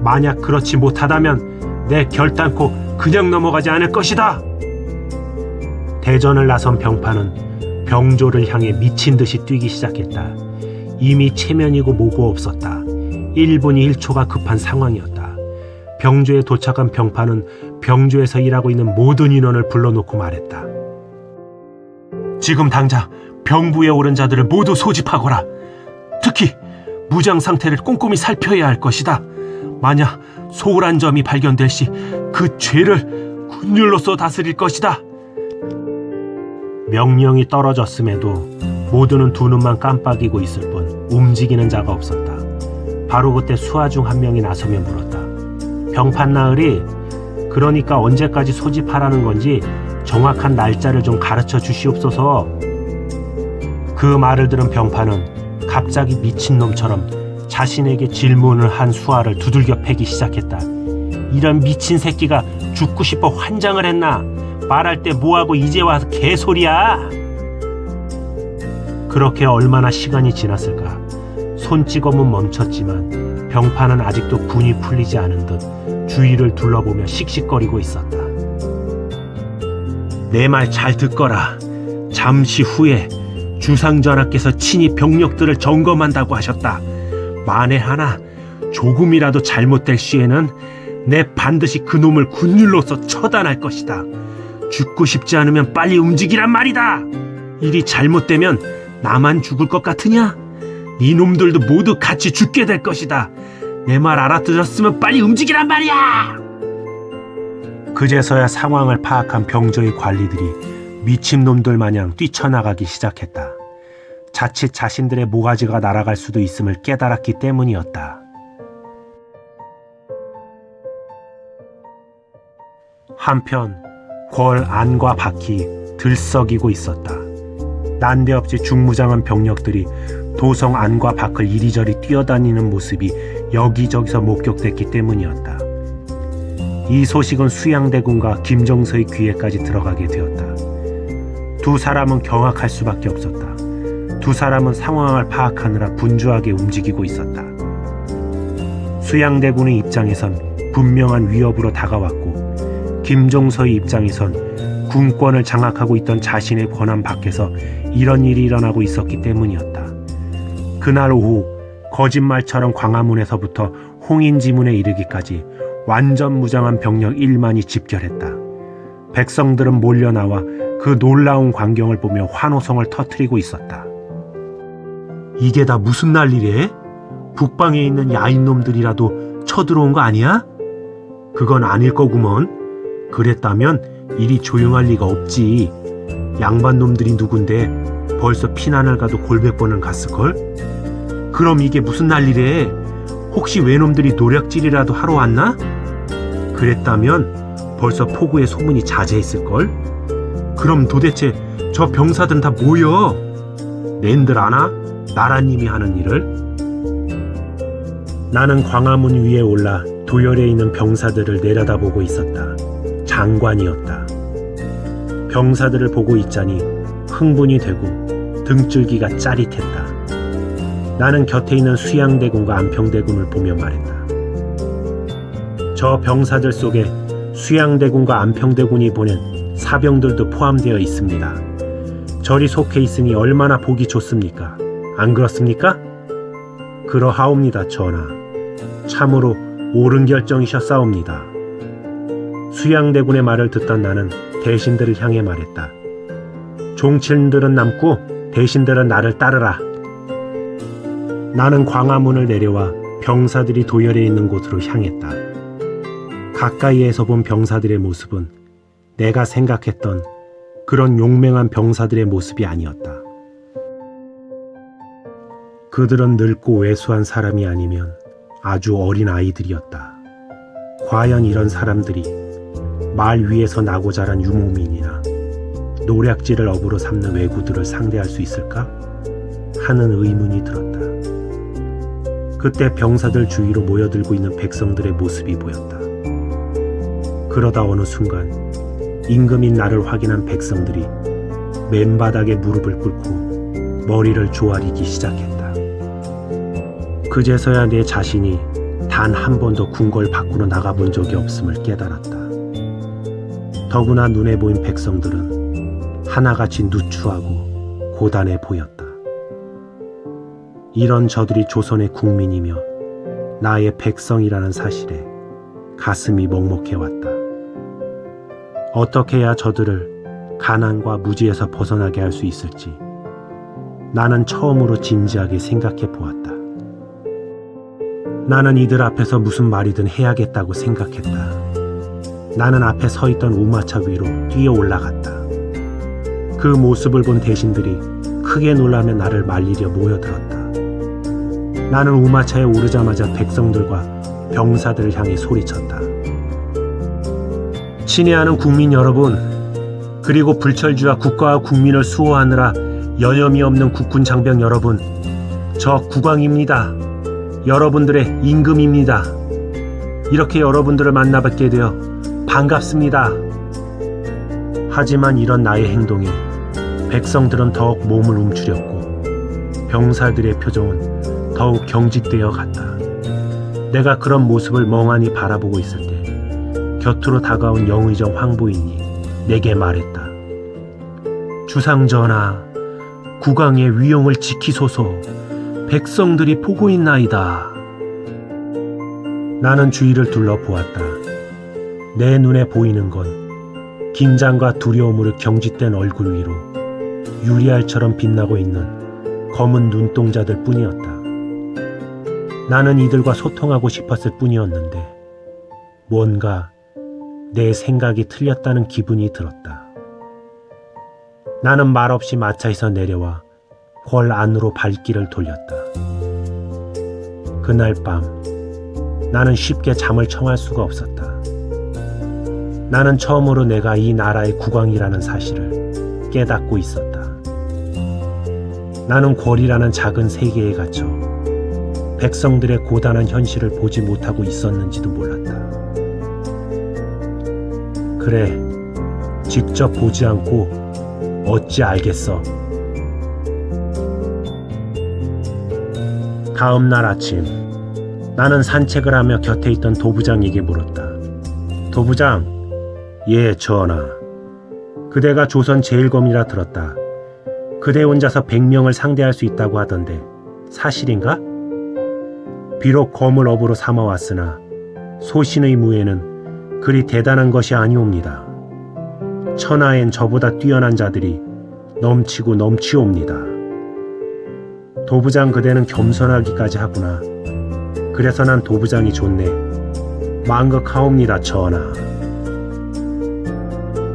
만약 그렇지 못하다면 내 결단코 그냥 넘어가지 않을 것이다. 대전을 나선 병판은 병조를 향해 미친 듯이 뛰기 시작했다. 이미 체면이고 뭐고 없었다. 1분이 1초가 급한 상황이었다. 병조에 도착한 병판은 병조에서 일하고 있는 모든 인원을 불러놓고 말했다. 지금 당장 병부에 오른 자들을 모두 소집하거라. 특히 무장 상태를 꼼꼼히 살펴야 할 것이다. 만약 소홀한 점이 발견될 시 그 죄를 군율로서 다스릴 것이다. 명령이 떨어졌음에도 모두는 두 눈만 깜빡이고 있을 뿐 움직이는 자가 없었다. 바로 그때 수하 중 한 명이 나서며 물었다. 병판 나으리, 그러니까 언제까지 소집하라는 건지 정확한 날짜를 좀 가르쳐 주시옵소서. 그 말을 들은 병판은 갑자기 미친놈처럼 자신에게 질문을 한 수하를 두들겨 패기 시작했다. 이런 미친 새끼가 죽고 싶어 환장을 했나? 말할 때 뭐하고 이제 와서 개소리야? 그렇게 얼마나 시간이 지났을까? 손찌검은 멈췄지만 병판은 아직도 분이 풀리지 않은 듯 주위를 둘러보며 씩씩거리고 있었다. 내 말 잘 듣거라. 잠시 후에 주상전하께서 친히 병력들을 점검한다고 하셨다. 만에 하나 조금이라도 잘못될 시에는 내 반드시 그놈을 군율로서 처단할 것이다. 죽고 싶지 않으면 빨리 움직이란 말이다. 일이 잘못되면 나만 죽을 것 같으냐? 이놈들도 모두 같이 죽게 될 것이다. 내 말 알아들었으면 빨리 움직이란 말이야. 그제서야 상황을 파악한 병조의 관리들이 미친놈들 마냥 뛰쳐나가기 시작했다. 자칫 자신들의 모가지가 날아갈 수도 있음을 깨달았기 때문이었다. 한편 궐 안과 밖이 들썩이고 있었다. 난데없이 중무장한 병력들이 도성 안과 밖을 이리저리 뛰어다니는 모습이 여기저기서 목격됐기 때문이었다. 이 소식은 수양대군과 김정서의 귀에까지 들어가게 되었다. 두 사람은 경악할 수밖에 없었다. 두 사람은 상황을 파악하느라 분주하게 움직이고 있었다. 수양대군의 입장에선 분명한 위협으로 다가왔고 김종서의 입장에선 군권을 장악하고 있던 자신의 권한 밖에서 이런 일이 일어나고 있었기 때문이었다. 그날 오후 거짓말처럼 광화문에서부터 홍인지문에 이르기까지 완전 무장한 병력 1만이 집결했다. 백성들은 몰려나와 그 놀라운 광경을 보며 환호성을 터뜨리고 있었다. 이게 다 무슨 난리래? 북방에 있는 야인놈들이라도 쳐들어온 거 아니야? 그건 아닐 거구먼. 그랬다면 일이 조용할 리가 없지. 양반 놈들이 누군데 벌써 피난을 가도 골백 번은 갔을걸? 그럼 이게 무슨 난리래? 혹시 외놈들이 노략질이라도 하러 왔나? 그랬다면 벌써 포구의 소문이 자제했을걸? 그럼 도대체 저 병사들은 다 뭐여? 낸들 아나? 나라님이 하는 일을? 나는 광화문 위에 올라 도열에 있는 병사들을 내려다보고 있었다. 장관이었다. 병사들을 보고 있자니 흥분이 되고 등줄기가 짜릿했다. 나는 곁에 있는 수양대군과 안평대군을 보며 말했다. 저 병사들 속에 수양대군과 안평대군이 보낸 사병들도 포함되어 있습니다. 저리 속해 있으니 얼마나 보기 좋습니까? 안 그렇습니까? 그러하옵니다, 전하. 참으로 옳은 결정이셨사옵니다. 수양대군의 말을 듣던 나는 대신들을 향해 말했다. 종친들은 남고 대신들은 나를 따르라. 나는 광화문을 내려와 병사들이 도열해 있는 곳으로 향했다. 가까이에서 본 병사들의 모습은 내가 생각했던 그런 용맹한 병사들의 모습이 아니었다. 그들은 늙고 왜소한 사람이 아니면 아주 어린 아이들이었다. 과연 이런 사람들이 말 위에서 나고 자란 유목민이나 노략질을 업으로 삼는 왜구들을 상대할 수 있을까? 하는 의문이 들었다. 그때 병사들 주위로 모여들고 있는 백성들의 모습이 보였다. 그러다 어느 순간 임금인 나를 확인한 백성들이 맨바닥에 무릎을 꿇고 머리를 조아리기 시작했다. 그제서야 내 자신이 단 한 번도 궁궐 밖으로 나가본 적이 없음을 깨달았다. 더구나 눈에 보인 백성들은 하나같이 누추하고 고단해 보였다. 이런 저들이 조선의 국민이며 나의 백성이라는 사실에 가슴이 먹먹해왔다. 어떻게 해야 저들을 가난과 무지에서 벗어나게 할 수 있을지 나는 처음으로 진지하게 생각해 보았다. 나는 이들 앞에서 무슨 말이든 해야겠다고 생각했다. 나는 앞에 서 있던 우마차 위로 뛰어 올라갔다. 그 모습을 본 대신들이 크게 놀라며 나를 말리려 모여들었다. 나는 우마차에 오르자마자 백성들과 병사들을 향해 소리쳤다. 친애하는 국민 여러분, 그리고 불철주야 국가와 국민을 수호하느라 여념이 없는 국군 장병 여러분, 저 국왕입니다. 여러분들의 임금입니다. 이렇게 여러분들을 만나뵙게 되어 반갑습니다. 하지만 이런 나의 행동에 백성들은 더욱 몸을 움츠렸고 병사들의 표정은 더욱 경직되어 갔다. 내가 그런 모습을 멍하니 바라보고 있을 때 곁으로 다가온 영의정 황보인이 내게 말했다. 주상전하, 국왕의 위용을 지키소서. 백성들이 보고 있나이다. 나는 주위를 둘러보았다. 내 눈에 보이는 건 긴장과 두려움으로 경직된 얼굴 위로 유리알처럼 빛나고 있는 검은 눈동자들 뿐이었다. 나는 이들과 소통하고 싶었을 뿐이었는데 뭔가 내 생각이 틀렸다는 기분이 들었다. 나는 말없이 마차에서 내려와 궐 안으로 발길을 돌렸다. 그날 밤 나는 쉽게 잠을 청할 수가 없었다. 나는 처음으로 내가 이 나라의 국왕이라는 사실을 깨닫고 있었다. 나는 궐이라는 작은 세계에 갇혀 백성들의 고단한 현실을 보지 못하고 있었는지도 몰랐다. 그래, 직접 보지 않고 어찌 알겠어. 다음 날 아침, 나는 산책을 하며 곁에 있던 도부장에게 물었다. 도부장, 예, 전하. 그대가 조선 제일검이라 들었다. 그대 혼자서 100명을 상대할 수 있다고 하던데 사실인가? 비록 검을 업으로 삼아왔으나 소신의 무예는 그리 대단한 것이 아니옵니다. 천하엔 저보다 뛰어난 자들이 넘치고 넘치옵니다. 도부장 그대는 겸손하기까지 하구나. 그래서 난 도부장이 좋네. 망극하옵니다, 전하.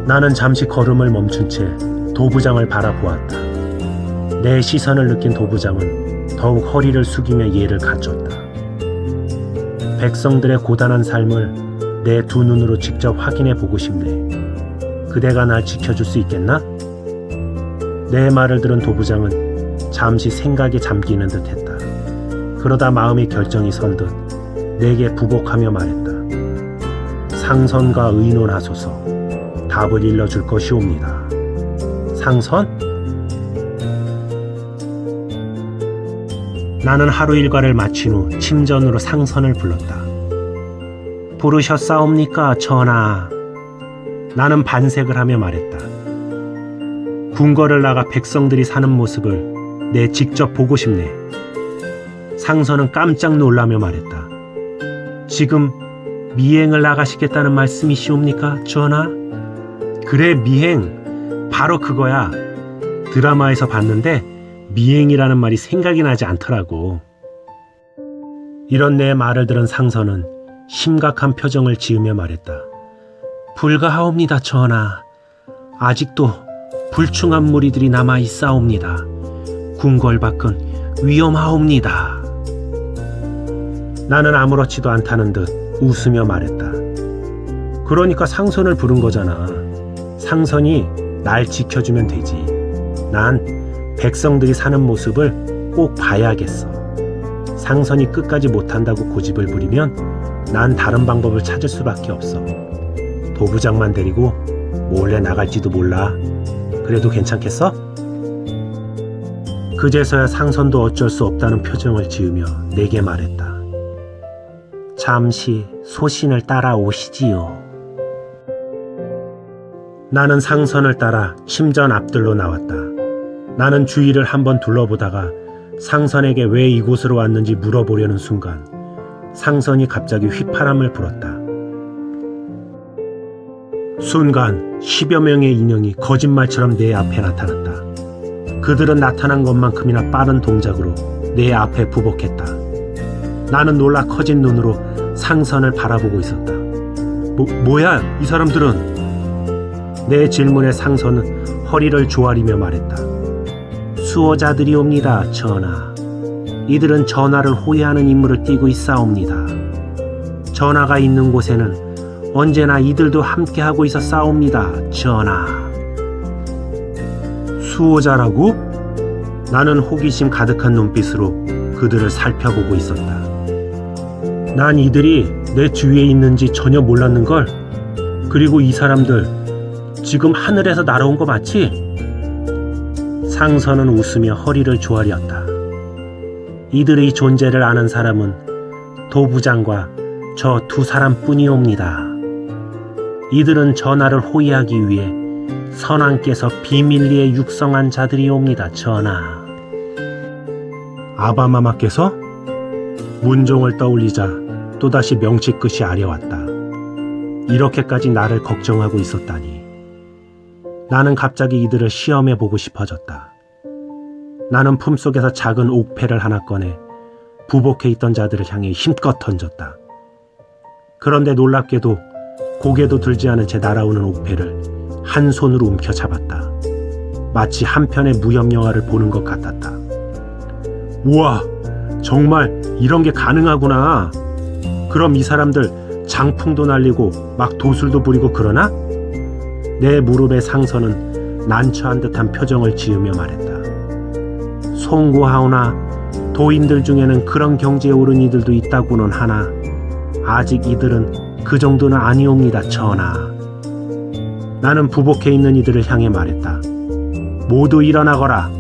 나는 잠시 걸음을 멈춘 채 도부장을 바라보았다. 내 시선을 느낀 도부장은 더욱 허리를 숙이며 예를 갖췄다. 백성들의 고단한 삶을 내 두 눈으로 직접 확인해 보고 싶네. 그대가 날 지켜줄 수 있겠나? 내 말을 들은 도부장은 잠시 생각에 잠기는 듯 했다. 그러다 마음의 결정이 선 듯 내게 부복하며 말했다. 상선과 의논하소서. 답을 일러줄 것이옵니다. 상선? 나는 하루 일과를 마친 후 침전으로 상선을 불렀다. 부르셨사옵니까, 전하? 나는 반색을 하며 말했다. 궁궐을 나가 백성들이 사는 모습을 내 직접 보고 싶네. 상선은 깜짝 놀라며 말했다. 지금 미행을 나가시겠다는 말씀이시옵니까, 전하? 그래, 미행. 바로 그거야. 드라마에서 봤는데 미행이라는 말이 생각이 나지 않더라고. 이런 내 말을 들은 상선은 심각한 표정을 지으며 말했다. 불가하옵니다, 전하. 아직도 불충한 무리들이 남아 있사옵니다. 궁궐 밖은 위험하옵니다. 나는 아무렇지도 않다는 듯 웃으며 말했다. 그러니까 상선을 부른 거잖아. 상선이 날 지켜주면 되지. 난 백성들이 사는 모습을 꼭 봐야겠어. 상선이 끝까지 못한다고 고집을 부리면 난 다른 방법을 찾을 수밖에 없어. 도부장만 데리고 몰래 나갈지도 몰라. 그래도 괜찮겠어? 그제서야 상선도 어쩔 수 없다는 표정을 지으며 내게 말했다. 잠시 소신을 따라오시지요. 나는 상선을 따라 침전 앞들로 나왔다. 나는 주위를 한번 둘러보다가 상선에게 왜 이곳으로 왔는지 물어보려는 순간 상선이 갑자기 휘파람을 불었다. 순간 10여 명의 인형이 거짓말처럼 내 앞에 나타났다. 그들은 나타난 것만큼이나 빠른 동작으로 내 앞에 부복했다. 나는 놀라 커진 눈으로 상선을 바라보고 있었다. 뭐야, 이 사람들은? 내 질문에 상선은 허리를 조아리며 말했다. 수호자들이옵니다, 전하. 이들은 전하를 호위하는 임무를 띠고 있사옵니다. 전하가 있는 곳에는 언제나 이들도 함께하고 있었사옵니다, 전하. 수호자라고? 나는 호기심 가득한 눈빛으로 그들을 살펴보고 있었다. 난 이들이 내 주위에 있는지 전혀 몰랐는걸. 그리고 이 사람들 지금 하늘에서 날아온 거 맞지? 상선은 웃으며 허리를 조아렸다. 이들의 존재를 아는 사람은 도부장과 저 두 사람뿐이옵니다. 이들은 전하를 호위하기 위해 선왕께서 비밀리에 육성한 자들이옵니다, 전하. 아바마마께서? 문종을 떠올리자 또다시 명치끝이 아려왔다. 이렇게까지 나를 걱정하고 있었다니. 나는 갑자기 이들을 시험해보고 싶어졌다. 나는 품속에서 작은 옥패를 하나 꺼내 부복해 있던 자들을 향해 힘껏 던졌다. 그런데 놀랍게도 고개도 들지 않은 채 날아오는 옥패를 한 손으로 움켜잡았다. 마치 한 편의 무협영화를 보는 것 같았다. 우와, 정말 이런 게 가능하구나. 그럼 이 사람들 장풍도 날리고 막 도술도 부리고 그러나? 내 무릎에 상선은 난처한 듯한 표정을 지으며 말했다. 송구하오나 도인들 중에는 그런 경지에 오른 이들도 있다고는 하나 아직 이들은 그 정도는 아니옵니다, 전하. 나는 부복해 있는 이들을 향해 말했다. 모두 일어나거라.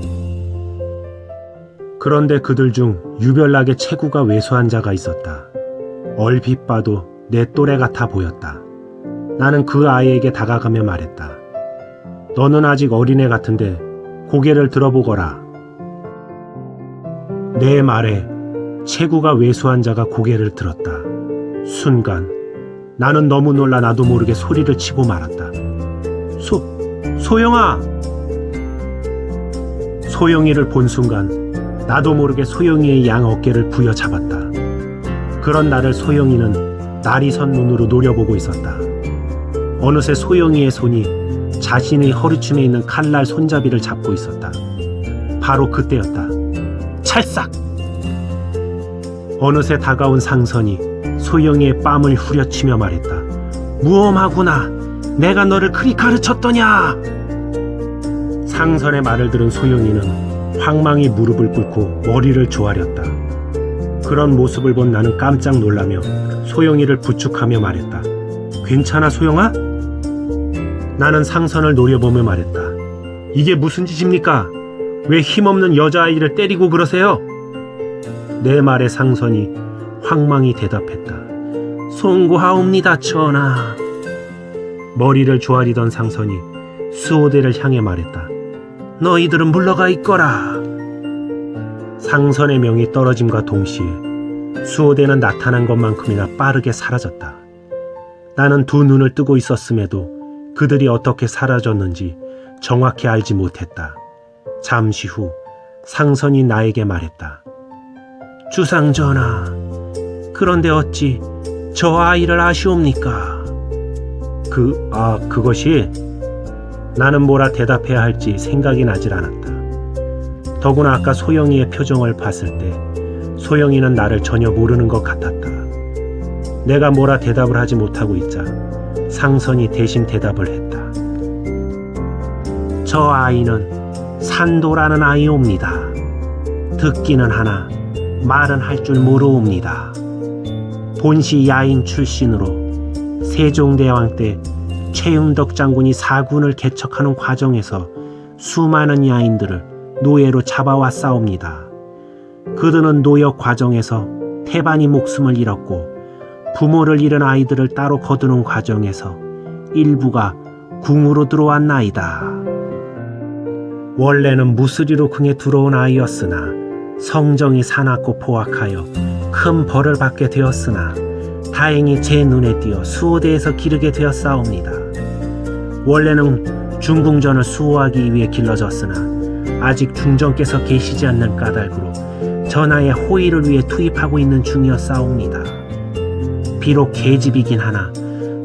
그런데 그들 중 유별나게 체구가 왜소한 자가 있었다. 얼핏 봐도 내 또래 같아 보였다. 나는 그 아이에게 다가가며 말했다. 너는 아직 어린애 같은데 고개를 들어보거라. 내 말에 체구가 왜소한 자가 고개를 들었다. 순간 나는 너무 놀라 나도 모르게 소리를 치고 말았다. 소영아! 소영이를 본 순간 나도 모르게 소영이의 양 어깨를 부여잡았다. 그런 나를 소영이는 날이 선 눈으로 노려보고 있었다. 어느새 소영이의 손이 자신의 허리춤에 있는 칼날 손잡이를 잡고 있었다. 바로 그때였다. 찰싹! 어느새 다가온 상선이 소영이의 뺨을 후려치며 말했다. 무엄하구나. 내가 너를 그리 가르쳤더냐. 상선의 말을 들은 소영이는 황망히 무릎을 꿇고 머리를 조아렸다. 그런 모습을 본 나는 깜짝 놀라며 소영이를 부축하며 말했다. 괜찮아 소영아? 나는 상선을 노려보며 말했다. 이게 무슨 짓입니까? 왜 힘없는 여자아이를 때리고 그러세요? 내 말에 상선이 황망히 대답했다. 송구하옵니다 전하. 머리를 조아리던 상선이 수호대를 향해 말했다. 너희들은 물러가 있거라. 상선의 명이 떨어짐과 동시에 수호대는 나타난 것만큼이나 빠르게 사라졌다. 나는 두 눈을 뜨고 있었음에도 그들이 어떻게 사라졌는지 정확히 알지 못했다. 잠시 후 상선이 나에게 말했다. 주상전하, 그런데 어찌 저 아이를 아시옵니까? 그것이... 나는 뭐라 대답해야 할지 생각이 나질 않았다. 더구나 아까 소영이의 표정을 봤을 때 소영이는 나를 전혀 모르는 것 같았다. 내가 뭐라 대답을 하지 못하고 있자 상선이 대신 대답을 했다. 저 아이는 산도라는 아이옵니다. 듣기는 하나 말은 할 줄 모르옵니다. 본시 야인 출신으로 세종대왕 때 최윤덕 장군이 사군을 개척하는 과정에서 수많은 야인들을 노예로 잡아왔사옵니다. 그들은 노역 과정에서 태반이 목숨을 잃었고 부모를 잃은 아이들을 따로 거두는 과정에서 일부가 궁으로 들어왔나이다. 원래는 무스리로 궁에 들어온 아이였으나 성정이 사납고 포악하여 큰 벌을 받게 되었으나 다행히 제 눈에 띄어 수호대에서 기르게 되었사옵니다. 원래는 중궁전을 수호하기 위해 길러졌으나 아직 중전께서 계시지 않는 까닭으로 전하의 호의를 위해 투입하고 있는 중이었사옵니다. 비록 계집이긴 하나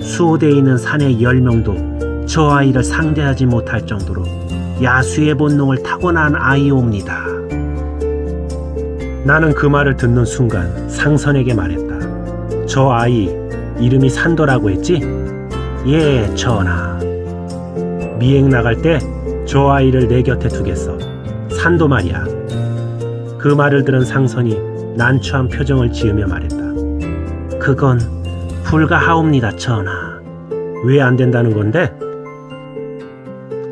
수호대에 있는 사내 10명도 저 아이를 상대하지 못할 정도로 야수의 본능을 타고난 아이옵니다. 나는 그 말을 듣는 순간 상선에게 말했다. 저 아이 이름이 산도라고 했지? 예, 전하. 미행 나갈 때 저 아이를 내 곁에 두겠어. 산도 말이야. 그 말을 들은 상선이 난처한 표정을 지으며 말했다. 그건 불가하옵니다, 전하. 왜 안 된다는 건데?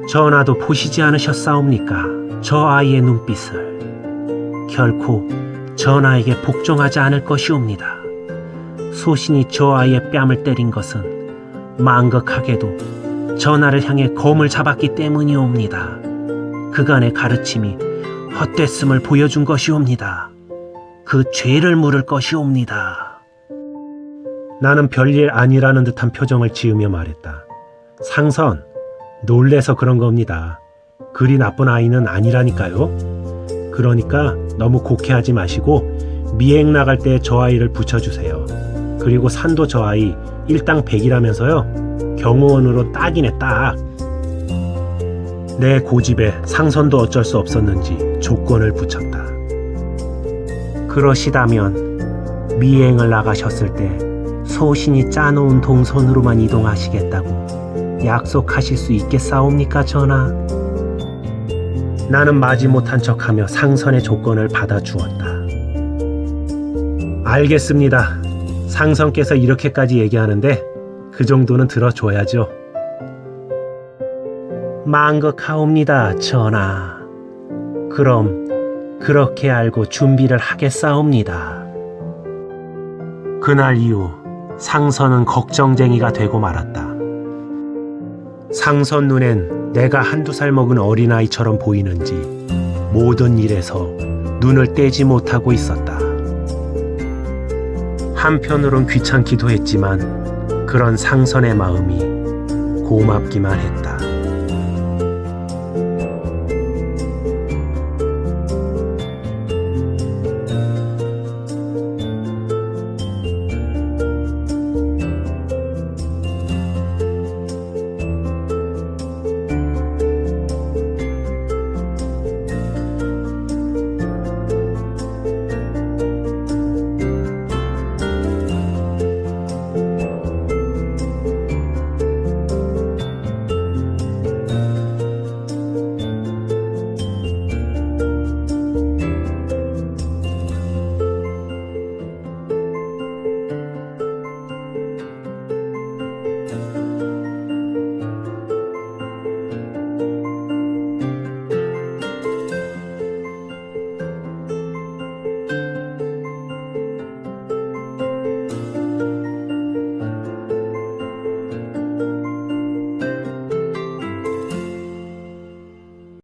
전하도 보시지 않으셨사옵니까? 저 아이의 눈빛을. 결코 전하에게 복종하지 않을 것이옵니다. 소신이 저 아이의 뺨을 때린 것은 망극하게도 전하를 향해 검을 잡았기 때문이옵니다. 그간의 가르침이 헛됐음을 보여준 것이옵니다. 그 죄를 물을 것이옵니다. 나는 별일 아니라는 듯한 표정을 지으며 말했다. 상선, 놀래서 그런 겁니다. 그리 나쁜 아이는 아니라니까요. 그러니까 너무 곡해하지 마시고 미행 나갈 때 저 아이를 붙여주세요. 그리고 산도 저 아이 일당 100이라면서요. 경호원으로 딱이네 딱. 내 고집에 상선도 어쩔 수 없었는지 조건을 붙였다. 그러시다면 미행을 나가셨을 때 소신이 짜놓은 동선으로만 이동하시겠다고 약속하실 수 있겠사옵니까 전하? 나는 마지못한 척하며 상선의 조건을 받아주었다. 알겠습니다. 상선께서 이렇게까지 얘기하는데 그 정도는 들어줘야죠. 망극하옵니다, 전하. 그럼 그렇게 알고 준비를 하겠사옵니다. 그날 이후 상선은 걱정쟁이가 되고 말았다. 상선 눈엔 내가 한두 살 먹은 어린아이처럼 보이는지 모든 일에서 눈을 떼지 못하고 있었다. 한편으론 귀찮기도 했지만 그런 상선의 마음이 고맙기만 했다.